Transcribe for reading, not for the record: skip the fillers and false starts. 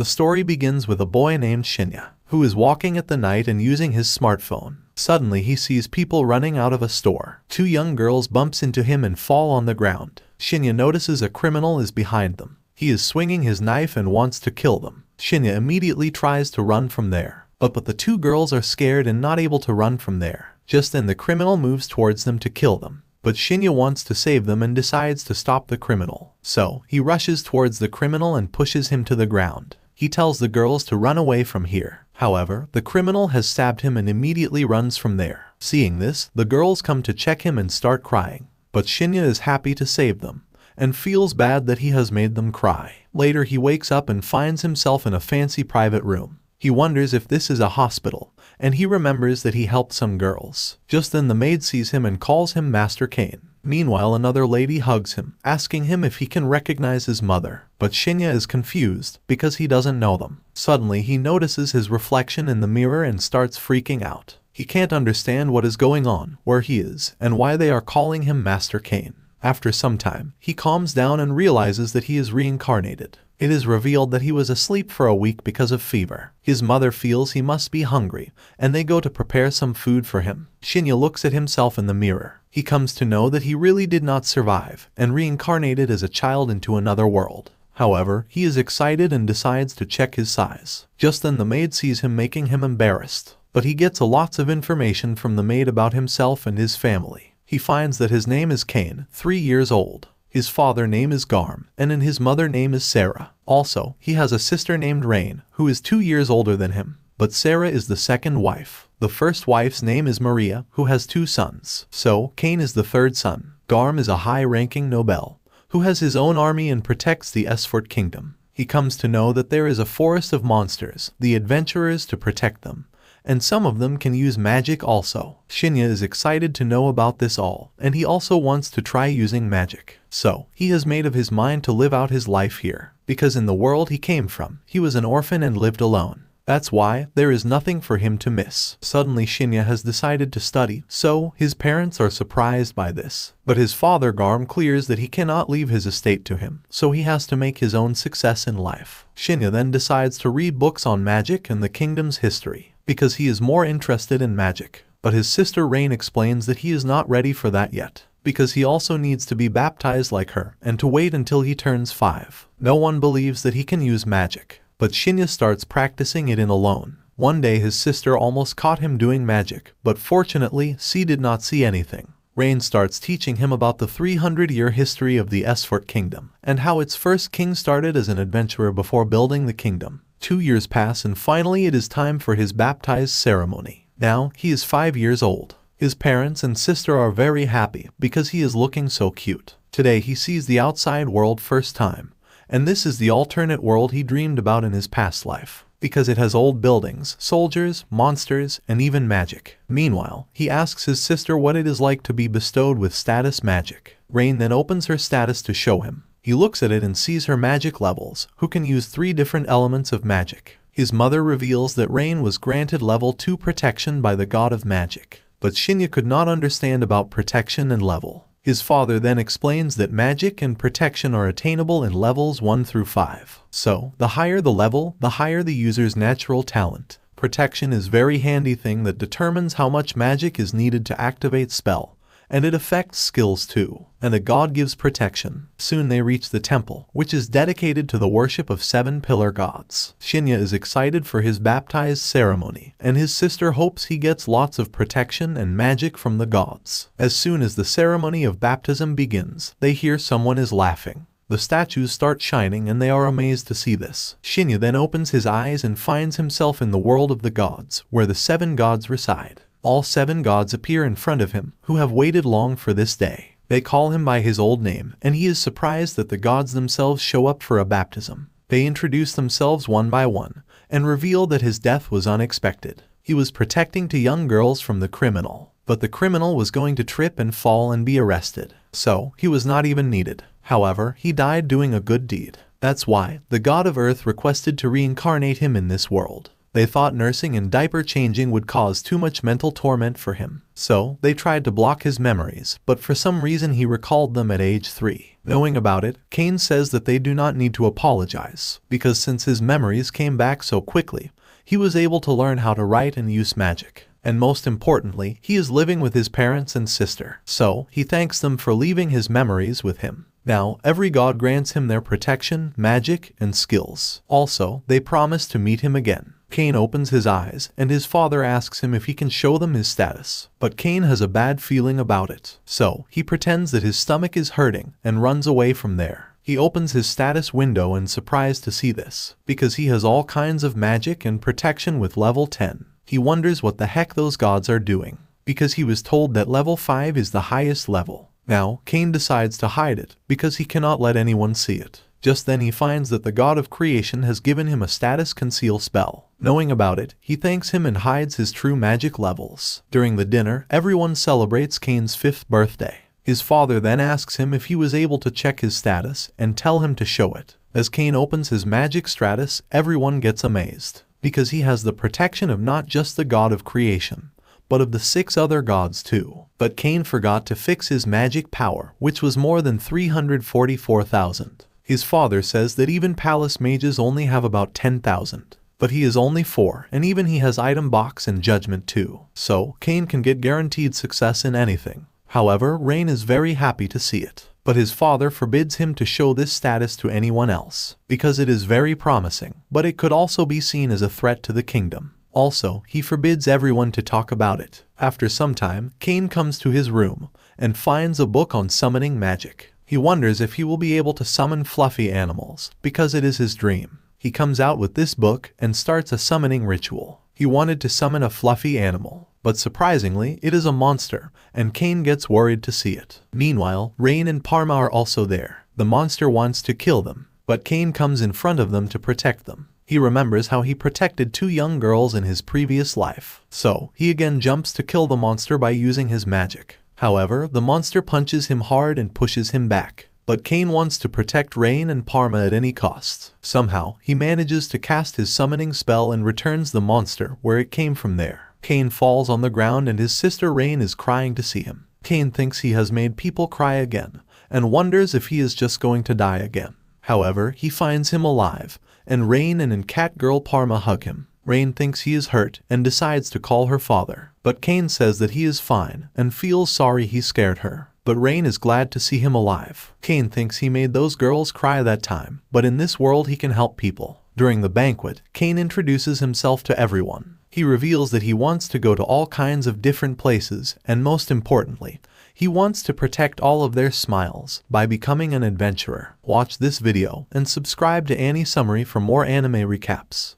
The story begins with a boy named Shinya, who is walking at the night and using his smartphone. Suddenly he sees people running out of a store. Two young girls bumps into him and fall on the ground. Shinya notices a criminal is behind them. He is swinging his knife and wants to kill them. Shinya immediately tries to run from there, but the two girls are scared and not able to run from there. Just then the criminal moves towards them to kill them. But Shinya wants to save them and decides to stop the criminal. So, he rushes towards the criminal and pushes him to the ground. He tells the girls to run away from here. However, the criminal has stabbed him and immediately runs from there. Seeing this, the girls come to check him and start crying. But Shinya is happy to save them, and feels bad that he has made them cry. Later he wakes up and finds himself in a fancy private room. He wonders if this is a hospital, and he remembers that he helped some girls. Just then the maid sees him and calls him Master Kane. Meanwhile another lady hugs him, asking him if he can recognize his mother. But Shinya is confused, because he doesn't know them. Suddenly he notices his reflection in the mirror and starts freaking out. He can't understand what is going on, where he is, and why they are calling him Master Kane. After some time, he calms down and realizes that he is reincarnated. It is revealed that he was asleep for a week because of fever. His mother feels he must be hungry, and they go to prepare some food for him. Shinya looks at himself in the mirror. He comes to know that he really did not survive, and reincarnated as a child into another world. However, he is excited and decides to check his size. Just then the maid sees him, making him embarrassed. But he gets lots of information from the maid about himself and his family. He finds that his name is Kane, 3 years old. His father name is Garm, and his mother name is Sarah. Also, he has a sister named Rain, who is 2 years older than him. But Sarah is the second wife. The first wife's name is Maria, who has 2 sons. So, Kane is the third son. Garm is a high-ranking noble, who has his own army and protects the Esfort kingdom. He comes to know that there is a forest of monsters, the adventurers, to protect them. And some of them can use magic also. Shinya is excited to know about this all, and he also wants to try using magic. So, he has made up his mind to live out his life here, because in the world he came from, he was an orphan and lived alone. That's why there is nothing for him to miss. Suddenly Shinya has decided to study, so his parents are surprised by this. But his father Garm clears that he cannot leave his estate to him, so he has to make his own success in life. Shinya then decides to read books on magic and the kingdom's history, because he is more interested in magic. But his sister Rain explains that he is not ready for that yet, because he also needs to be baptized like her, and to wait until he turns 5. No one believes that he can use magic, but Shinya starts practicing it in alone. One day his sister almost caught him doing magic, but fortunately she did not see anything. Rain starts teaching him about the 300-year history of the Esfort kingdom, and how its first king started as an adventurer before building the kingdom. 2 years pass and finally it is time for his baptized ceremony. Now, he is 5 years old. His parents and sister are very happy because he is looking so cute. Today he sees the outside world first time, and this is the alternate world he dreamed about in his past life, because it has old buildings, soldiers, monsters, and even magic. Meanwhile, he asks his sister what it is like to be bestowed with status magic. Rain then opens her status to show him. He looks at it and sees her magic levels, who can use 3 different elements of magic. His mother reveals that Rain was granted level 2 protection by the god of magic. But Shinya could not understand about protection and level. His father then explains that magic and protection are attainable in levels 1 through 5. So, the higher the level, the higher the user's natural talent. Protection is very handy thing that determines how much magic is needed to activate spell. And it affects skills too, and the god gives protection. Soon they reach the temple, which is dedicated to the worship of 7 pillar gods. Shinya is excited for his baptized ceremony, and his sister hopes he gets lots of protection and magic from the gods. As soon as the ceremony of baptism begins, they hear someone is laughing. The statues start shining and they are amazed to see this. Shinya then opens his eyes and finds himself in the world of the gods, where the 7 gods reside. All 7 gods appear in front of him, who have waited long for this day. They call him by his old name, and he is surprised that the gods themselves show up for a baptism. They introduce themselves one by one, and reveal that his death was unexpected. He was protecting 2 young girls from the criminal, but the criminal was going to trip and fall and be arrested. So, he was not even needed. However, he died doing a good deed. That's why the god of earth requested to reincarnate him in this world. They thought nursing and diaper changing would cause too much mental torment for him. So, they tried to block his memories, but for some reason he recalled them at age 3. Knowing about it, Cain says that they do not need to apologize, because since his memories came back so quickly, he was able to learn how to write and use magic. And most importantly, he is living with his parents and sister. So, he thanks them for leaving his memories with him. Now, every god grants him their protection, magic, and skills. Also, they promise to meet him again. Cain opens his eyes, and his father asks him if he can show them his status. But Cain has a bad feeling about it. So, he pretends that his stomach is hurting and runs away from there. He opens his status window and surprised to see this, because he has all kinds of magic and protection with level 10. He wonders what the heck those gods are doing, because he was told that level 5 is the highest level. Now, Cain decides to hide it, because he cannot let anyone see it. Just then he finds that the god of creation has given him a status conceal spell. Knowing about it, he thanks him and hides his true magic levels. During the dinner, everyone celebrates Cain's 5th birthday. His father then asks him if he was able to check his status and tell him to show it. As Cain opens his magic status, everyone gets amazed, because he has the protection of not just the god of creation, but of the 6 other gods too. But Cain forgot to fix his magic power, which was more than 344,000. His father says that even palace mages only have about 10,000. But he is only 4, and even he has item box and judgment too. So, Cain can get guaranteed success in anything. However, Rain is very happy to see it. But his father forbids him to show this status to anyone else, because it is very promising, but it could also be seen as a threat to the kingdom. Also, he forbids everyone to talk about it. After some time, Cain comes to his room and finds a book on summoning magic. He wonders if he will be able to summon fluffy animals, because it is his dream. He comes out with this book and starts a summoning ritual. He wanted to summon a fluffy animal, but surprisingly, it is a monster, and Cain gets worried to see it. Meanwhile, Rain and Parma are also there. The monster wants to kill them, but Cain comes in front of them to protect them. He remembers how he protected 2 young girls in his previous life, so he again jumps to kill the monster by using his magic. However, the monster punches him hard and pushes him back. But Cain wants to protect Rain and Parma at any cost. Somehow, he manages to cast his summoning spell and returns the monster where it came from there. Cain falls on the ground and his sister Rain is crying to see him. Cain thinks he has made people cry again, and wonders if he is just going to die again. However, he finds him alive, and Rain and cat girl Parma hug him. Rain thinks he is hurt and decides to call her father, but Cain says that he is fine and feels sorry he scared her. But Rain is glad to see him alive. Cain thinks he made those girls cry that time, but in this world he can help people. During the banquet, Cain introduces himself to everyone. He reveals that he wants to go to all kinds of different places, and most importantly, he wants to protect all of their smiles by becoming an adventurer. Watch this video and subscribe to Annie Summary for more anime recaps.